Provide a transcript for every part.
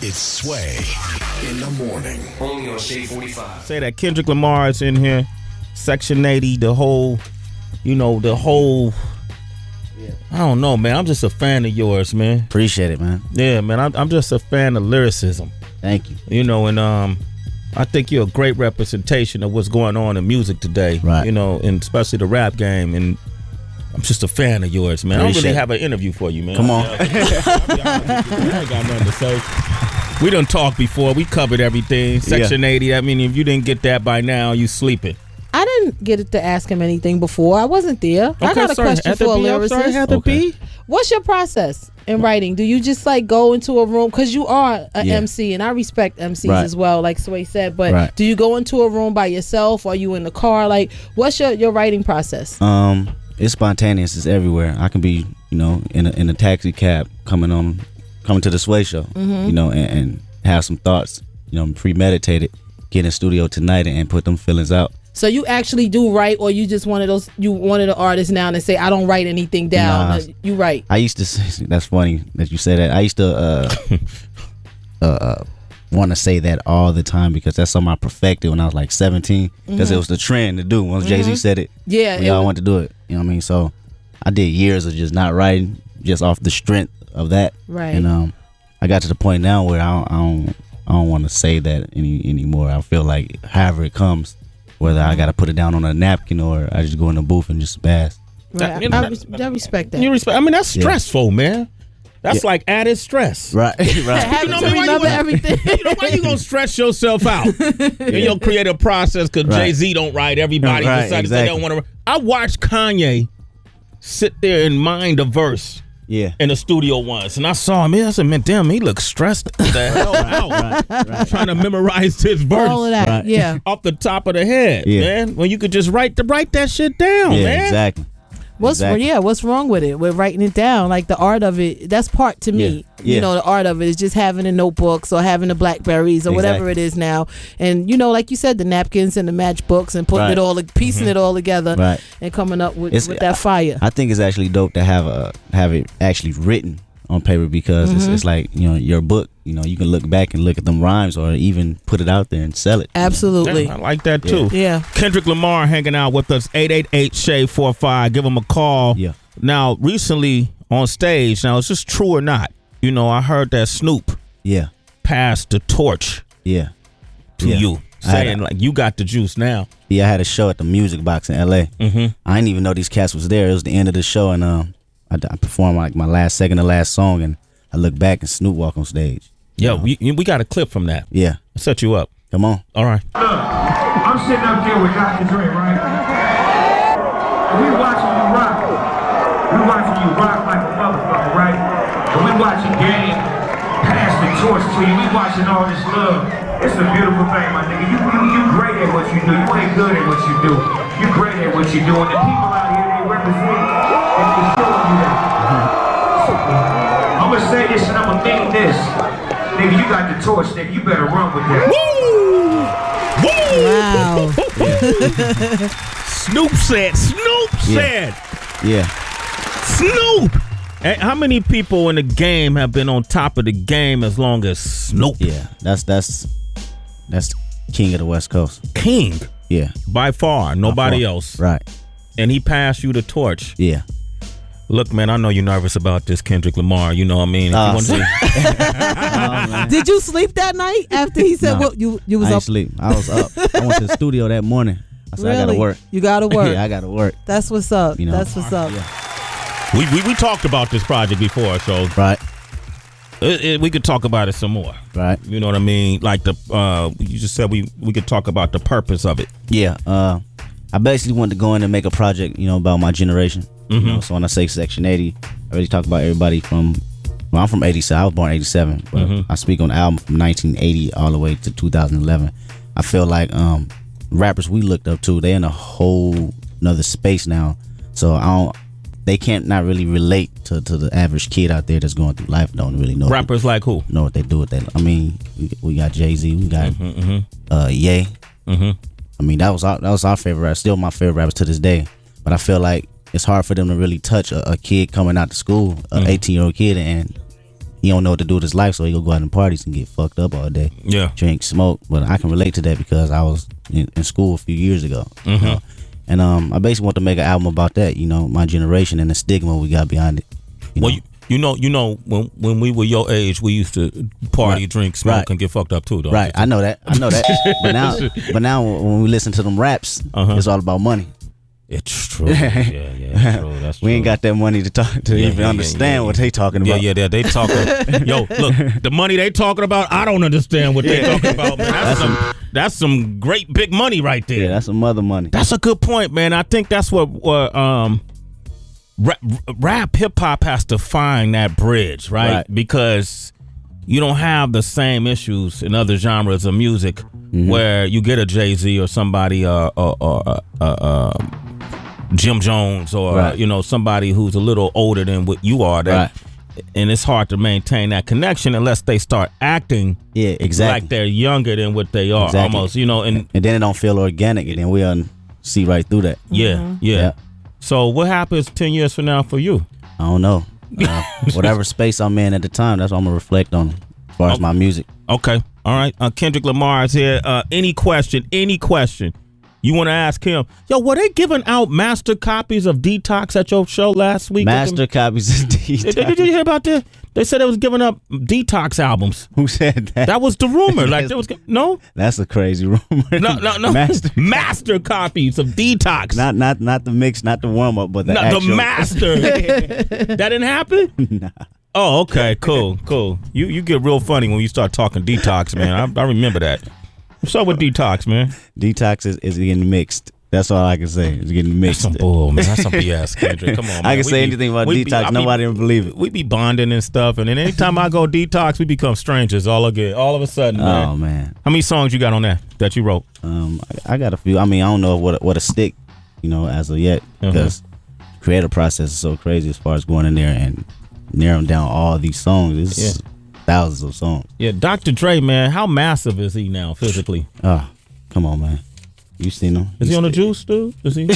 It's Sway in the morning. Only on Shade 45. Say that Kendrick Lamar is in here. Section 80, the whole. I don't know, man. I'm just a fan of yours, man. Appreciate it, man. Yeah, man. I'm just a fan of lyricism. Thank you. You know, and I think you're a great representation of what's going on in music today. Right. You know, and especially the rap game. And I'm just a fan of yours, man. Appreciate I don't really it. have an interview for you, man. Come on. I ain't got nothing to say. We done talked before. We covered everything. Section 80. I mean, if you didn't get that by now, you sleeping. I didn't get it to ask him anything before. I wasn't there. I got a question for a lyricist. What's your process in writing? Do you just like go into a room, because you are an MC, and I respect MCs as well, like Sway said, but do you go into a room by yourself, or are you in the car? Like, what's your writing process? It's spontaneous. It's everywhere. I can be, in a taxi cab coming to the Sway show, and have some thoughts, premeditated, get in the studio tonight and put them feelings out. So you actually do write, or you just one of the artists now and say, I don't write anything down? Nah, you write. I used to say, that's funny that you say that. I used to want to say that all the time, because that's something I perfected when I was like 17, because it was the trend to do. Once Jay-Z said it, we all want to do it. You know what I mean? So I did years of just not writing, just off the strength of that. Right. And I got to the point now where I don't want to say that anymore. I feel like however it comes, whether I got to put it down on a napkin or I just go in the booth and just spaz. Right. I respect that. You respect? I mean, that's stressful, man. That's like added stress. Right. Having to remember everything. Why you gonna stress yourself out in your creative process? Because Jay-Z don't write. Everybody decided they don't want to. I watched Kanye sit there and mind a verse. In the studio once, and I saw him. I said, "Man, damn, he looks stressed the hell out, trying to memorize his verse, all of that, off the top of the head, man. When you could just write that shit down, man. Exactly. What's wrong with it? With writing it down, like the art of it. That's part to me. The art of it is just having the notebooks or having the Blackberries or whatever it is now, and like you said, the napkins and the matchbooks and putting it all, piecing it all together, and coming up with that fire. I think it's actually dope to have it actually written on paper, because it's like your book. You can look back and look at them rhymes, or even put it out there and sell it. Absolutely, I like that too. Yeah. Kendrick Lamar hanging out with us. 888-SHAY-45. Give him a call. Yeah. Now, recently on stage. Now, is this true or not? I heard that Snoop. Passed the torch. To you, saying like you got the juice now. I had a show at the Music Box in LA. I didn't even know these cats was there. It was the end of the show, and I performed like my second to last song, and I look back and Snoop walk on stage. Yo, we got a clip from that. Yeah. I'll set you up. Come on. All right. Look, I'm sitting up here with Dr. Dre, right? And we watching you rock. We watching you rock like a motherfucker, right? And we watching Game pass the torch to you. We watching all this love. It's a beautiful thing, my nigga. You great at what you do. You ain't good at what you do. You great at what you do. And the people out here, they represent and they showing you that. I'm gonna say this and I'm gonna mean this. Nigga, you got the torch, nigga. You better run with that. Woo! Wow. Snoop said. Yeah. Snoop. Hey, how many people in the game have been on top of the game as long as Snoop? Yeah, that's king of the West Coast. King. Yeah. By far, nobody else. Right. And he passed you the torch. Yeah. Look, man, I know you're nervous about this Kendrick Lamar. You know what I mean? Did you sleep that night after he said what you was I up? Sleep. I was up. I went to the studio that morning. I said, really? I gotta work. You gotta work. Yeah, I gotta work. That's what's up. That's what's up. Yeah. We talked about this project before, so we could talk about it some more. Right. You know what I mean? Like you just said we could talk about the purpose of it. Yeah. I basically wanted to go in and make a project, about my generation. So when I say Section 80, I really talk about everybody from. Well, I'm from 87. I was born in 87, but I speak on the album from 1980 all the way to 2011. I feel like rappers we looked up to, they in a whole nother space now. So they can't not really relate to the average kid out there that's going through life. Don't really know. Rappers like who? Know what they do with that. I mean, we got Jay-Z, we got Ye. I mean, that was our favorite rapper. Still my favorite rappers to this day. But I feel like it's hard for them to really touch a kid coming out to school, an 18-year-old kid, and he don't know what to do with his life, so he go out and parties and get fucked up all day. Yeah, drink, smoke. But I can relate to that because I was in school a few years ago. You know? And I basically want to make an album about that. You know, my generation and the stigma we got behind it. You know, when we were your age, we used to party, drink, smoke, and get fucked up too. Right, I know that. but now when we listen to them raps, it's all about money. It's true. Yeah, true. That's true. We ain't got that money to talk to even understand what they talking about. Yeah, they talking. Yo, look, the money they talking about, I don't understand what they talking about, man. That's some great big money right there. Yeah, that's some mother money. That's a good point, man. I think that's what rap hip hop has to find that bridge, right? Because you don't have the same issues in other genres of music where you get a Jay-Z or somebody Jim Jones or you know, somebody who's a little older than what you are, and it's hard to maintain that connection unless they start acting like they're younger than what they are, almost, you know, and then it don't feel organic, and then we see right through that. Yeah. So what happens 10 years from now for you? I don't know. Whatever space I'm in at the time, that's what I'm gonna reflect on as far as my music. Okay, all right. Kendrick Lamar is here. Any question you want to ask him? Yo, were they giving out master copies of Detox at your show last week? Master copies of Detox. Did you hear about this? They said they was giving up Detox albums. Who said that? That was the rumor. Like, there was no. That's a crazy rumor. No. Master copies of Detox. Not the mix, not the warm up, but the actual. The master. That didn't happen. Nah. Oh, okay, cool. You get real funny when you start talking Detox, man. I remember that. What's up with Detox, man? Detox is getting mixed. That's all I can say. It's getting mixed. That's some bull, man. That's some BS, Kendrick. Come on, man. I can say anything about Detox. Nobody will believe it. We be bonding and stuff, and then anytime I go Detox, we become strangers all of a sudden, man. Oh, man. How many songs you got on that you wrote? I got a few. I mean, I don't know what a stick, you know, as of yet, because creative process is so crazy as far as going in there and narrowing down all these songs. It's thousands of songs. Yeah, Dr. Dre, man, how massive is he now physically? Oh, come on, man. You seen him? Is he on the juice, dude? Is he?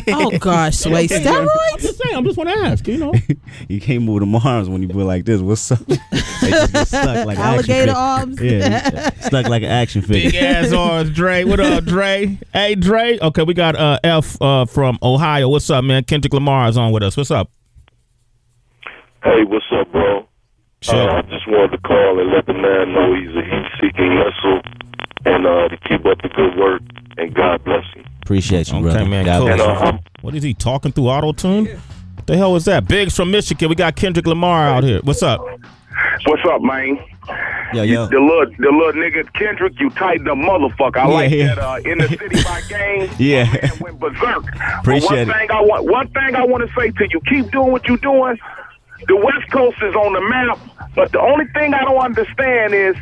Oh gosh, Sway, steroids? I'm just saying. I just want to ask. You know, you can't move them arms when you put like this. What's up? They just get stuck like alligator arms. Yeah, stuck like an action figure. Big ass arms, Dre. What up, Dre? Hey, Dre. Okay, we got F from Ohio. What's up, man? Kendrick Lamar is on with us. What's up? Hey, what's up, bro? Sure. I just wanted to call and let the man know he's a heat-seeking missile, and to keep up the good work. And God bless him. Appreciate you, brother. Okay, man. Cool. What is he talking through auto-tune? What the hell was that? Biggs from Michigan. We got Kendrick Lamar out here. What's up? What's up, man? Yo. The little nigga Kendrick, you tighten the motherfucker. I like that in the city by game. Yeah. My man went berserk. Appreciate it. One thing I want to say to you, keep doing what you're doing. The West Coast is on the map, but the only thing I don't understand is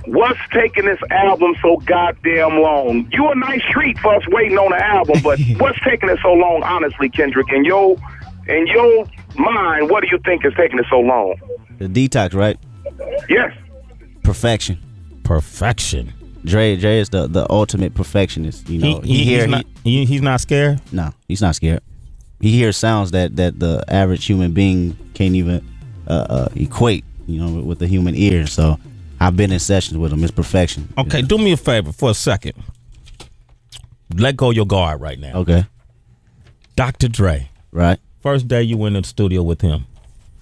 what's taking this album so goddamn long? You a nice treat for us waiting on the album, but what's taking it so long, honestly, Kendrick? In your mind, what do you think is taking it so long? The Detox, right? Yes. Perfection. Dre is the ultimate perfectionist. You know, he's not scared. No, he's not scared. He hears sounds that the average human being can't even equate, you know, with the human ear. So I've been in sessions with him. It's perfection. Okay, do me a favor for a second. Let go your guard right now. Okay. Dr. Dre. Right. First day you went in the studio with him.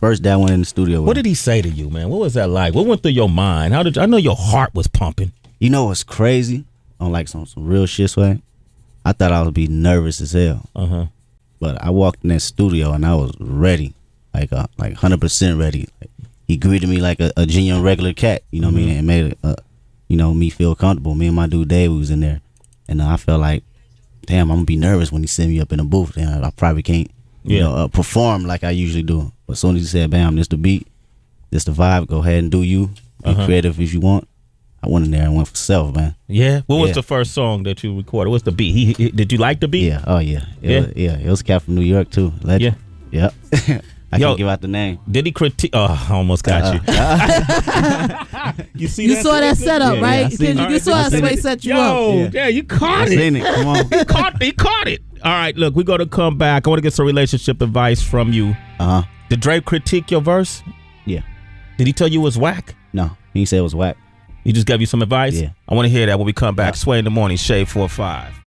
First day I went in the studio with him. What did he say to you, man? What was that like? What went through your mind? I know your heart was pumping. You know what's crazy? On like some real shit, Sway? I thought I would be nervous as hell. But I walked in that studio and I was ready. Like 100% ready. He greeted me like a genuine regular cat, you know what I mean, and made me feel comfortable. Me and my dude Dave was in there, and I felt like, damn, I'm gonna be nervous when he send me up in the booth. And I probably can't, perform like I usually do. But as soon as he said, "Bam, this the beat, this the vibe. Go ahead and do you. Be creative if you want." I went in there and went for self, man. Yeah. What was the first song that you recorded? What's the beat? Did you like the beat? Yeah. Oh yeah. It was a cat from New York too. Legend. Yeah. I can't give out the name. Did he critique? Oh, I almost got you. You see? You saw that setup, right? You saw how Sway set you up. Yeah, you caught it. Seen it. Come on. He caught it. All right, look, we're gonna come back. I want to get some relationship advice from you. Did Dre critique your verse? Yeah. Did he tell you it was whack? No, he said it was whack. He just gave you some advice? Yeah. I want to hear that when we come back. Sway in the morning, Shade 4-5.